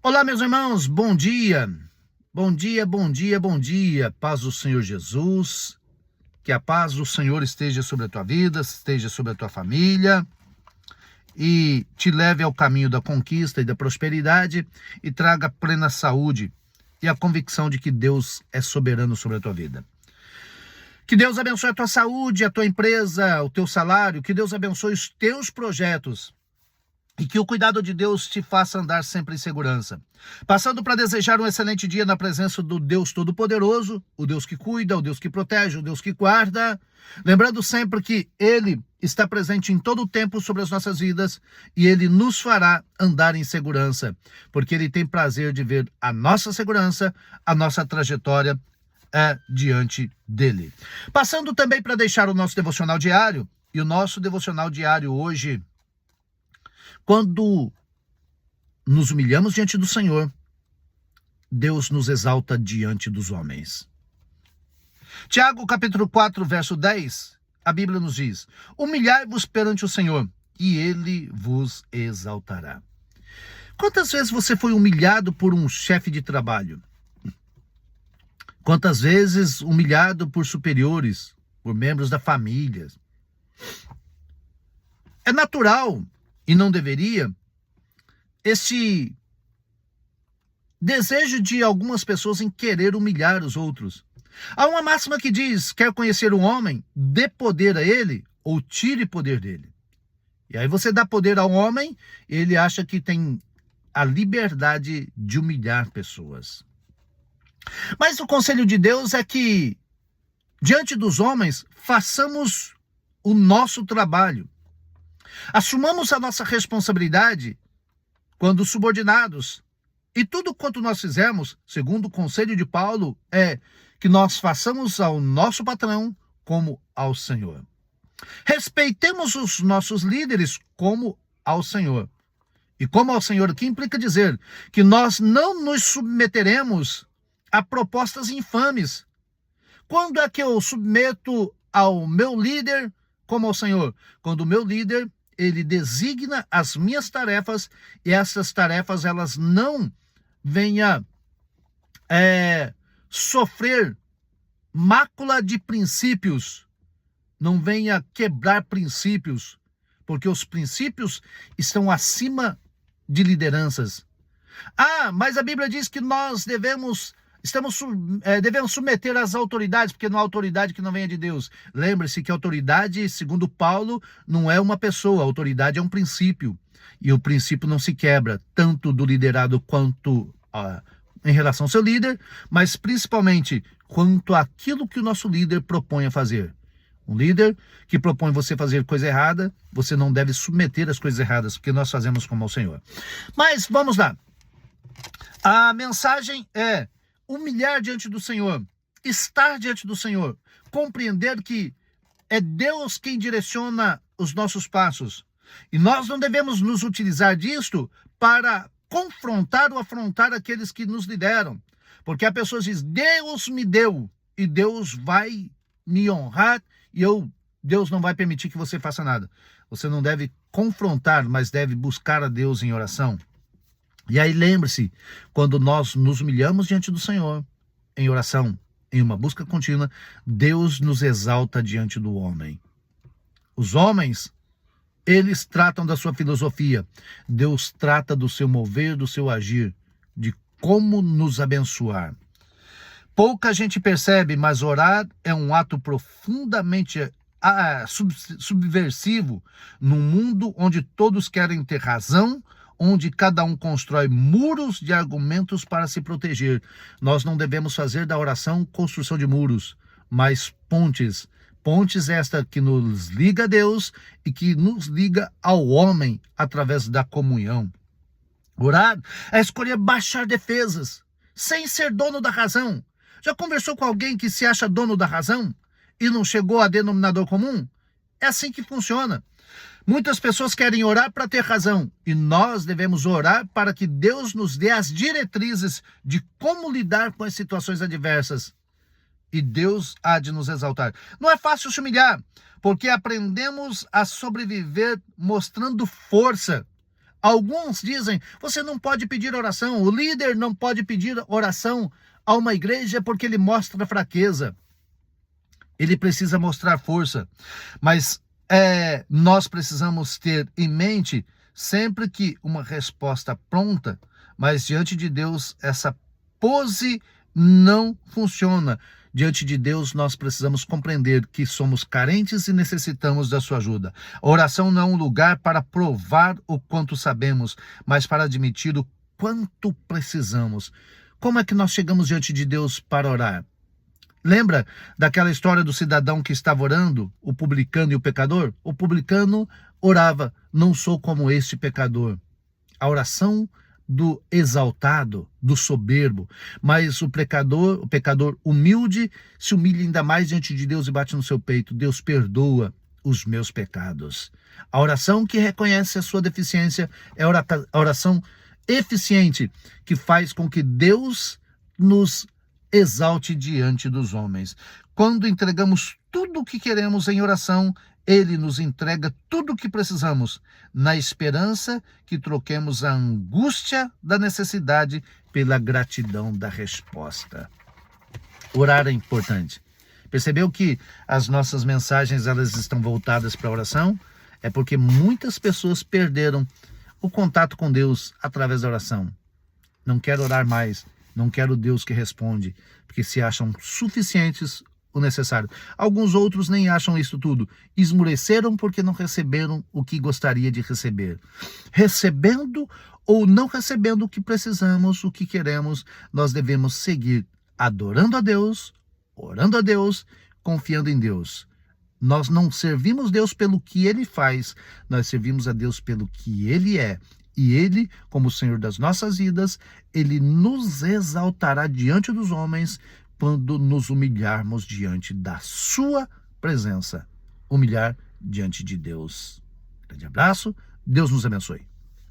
Olá, meus irmãos, bom dia. Bom dia, bom dia, bom dia. Paz do Senhor Jesus. Que a paz do Senhor esteja sobre a tua vida, esteja sobre a tua família e te leve ao caminho da conquista e da prosperidade e traga plena saúde e a convicção de que Deus é soberano sobre a tua vida. Que Deus abençoe a tua saúde, a tua empresa, o teu salário, que Deus abençoe os teus projetos. E que o cuidado de Deus te faça andar sempre em segurança. Passando para desejar um excelente dia na presença do Deus Todo-Poderoso, o Deus que cuida, o Deus que protege, o Deus que guarda. Lembrando sempre que Ele está presente em todo o tempo sobre as nossas vidas e Ele nos fará andar em segurança, porque Ele tem prazer de ver a nossa segurança, a nossa trajetória diante dEle. Passando também para deixar o nosso devocional diário, e o nosso devocional diário hoje, quando nos humilhamos diante do Senhor, Deus nos exalta diante dos homens. Tiago, capítulo 4, verso 10, a Bíblia nos diz: humilhai-vos perante o Senhor, e Ele vos exaltará. Quantas vezes você foi humilhado por um chefe de trabalho? Quantas vezes humilhado por superiores, por membros da família? É natural, e não deveria, esse desejo de algumas pessoas em querer humilhar os outros. Há uma máxima que diz: quer conhecer um homem, dê poder a ele ou tire poder dele. E aí você dá poder ao homem, ele acha que tem a liberdade de humilhar pessoas. Mas o conselho de Deus é que, diante dos homens, façamos o nosso trabalho. Assumamos a nossa responsabilidade quando subordinados. E tudo quanto nós fizermos, segundo o conselho de Paulo, é que nós façamos ao nosso patrão como ao Senhor. Respeitemos os nossos líderes como ao Senhor. E como ao Senhor, o que implica dizer que nós não nos submeteremos a propostas infames. Quando é que eu submeto ao meu líder como ao Senhor? Quando o meu líder, ele designa as minhas tarefas e essas tarefas elas não venham sofrer mácula de princípios, não venha quebrar princípios, porque os princípios estão acima de lideranças. Mas a Bíblia diz que nós devemos submeter às autoridades, porque não há autoridade que não venha de Deus. Lembre-se que a autoridade, segundo Paulo, não é uma pessoa, a autoridade é um princípio. E o princípio não se quebra, tanto do liderado quanto em relação ao seu líder, mas principalmente quanto àquilo que o nosso líder propõe a fazer. Um líder que propõe você fazer coisa errada, você não deve submeter as coisas erradas, porque nós fazemos como ao Senhor. Mas vamos lá. A mensagem é: humilhar diante do Senhor, estar diante do Senhor, compreender que é Deus quem direciona os nossos passos. E nós não devemos nos utilizar disto para confrontar ou afrontar aqueles que nos lideram. Porque a pessoa diz: Deus me deu e Deus vai me honrar e Deus não vai permitir que você faça nada. Você não deve confrontar, mas deve buscar a Deus em oração. E aí lembre-se, quando nós nos humilhamos diante do Senhor, em oração, em uma busca contínua, Deus nos exalta diante do homem. Os homens, eles tratam da sua filosofia. Deus trata do seu mover, do seu agir, de como nos abençoar. Pouca gente percebe, mas orar é um ato profundamente subversivo num mundo onde todos querem ter razão, onde cada um constrói muros de argumentos para se proteger. Nós não devemos fazer da oração construção de muros, mas pontes. Pontes esta que nos liga a Deus e que nos liga ao homem através da comunhão. Orar é escolher baixar defesas, sem ser dono da razão. Já conversou com alguém que se acha dono da razão e não chegou a denominador comum? É assim que funciona. Muitas pessoas querem orar para ter razão, e nós devemos orar para que Deus nos dê as diretrizes de como lidar com as situações adversas. E Deus há de nos exaltar. Não é fácil se humilhar, porque aprendemos a sobreviver mostrando força. Alguns dizem, você não pode pedir oração, o líder não pode pedir oração a uma igreja porque ele mostra fraqueza. Ele precisa mostrar força. Mas nós precisamos ter em mente sempre que uma resposta pronta, mas diante de Deus essa pose não funciona. Diante de Deus, nós precisamos compreender que somos carentes e necessitamos da sua ajuda. A oração não é um lugar para provar o quanto sabemos, mas para admitir o quanto precisamos. Como é que nós chegamos diante de Deus para orar? Lembra daquela história do cidadão que estava orando, o publicano e o pecador? O publicano orava, não sou como este pecador. A oração do exaltado, do soberbo, mas o pecador humilde se humilha ainda mais diante de Deus e bate no seu peito. Deus perdoa os meus pecados. A oração que reconhece a sua deficiência é a oração eficiente que faz com que Deus nos exalte diante dos homens. Quando entregamos tudo o que queremos em oração, Ele nos entrega tudo o que precisamos, na esperança que troquemos a angústia da necessidade pela gratidão da resposta. Orar é importante. Percebeu que as nossas mensagens elas estão voltadas para a oração? É porque muitas pessoas perderam o contato com Deus através da oração. Não quero orar mais, não quero Deus que responde, porque se acham suficientes o necessário. Alguns outros nem acham isso tudo. Esmoreceram porque não receberam o que gostaria de receber. Recebendo ou não recebendo o que precisamos, o que queremos, nós devemos seguir adorando a Deus, orando a Deus, confiando em Deus. Nós não servimos Deus pelo que Ele faz, nós servimos a Deus pelo que Ele é. E Ele, como o Senhor das nossas vidas, Ele nos exaltará diante dos homens quando nos humilharmos diante da sua presença. Humilhar diante de Deus. Grande abraço, Deus nos abençoe.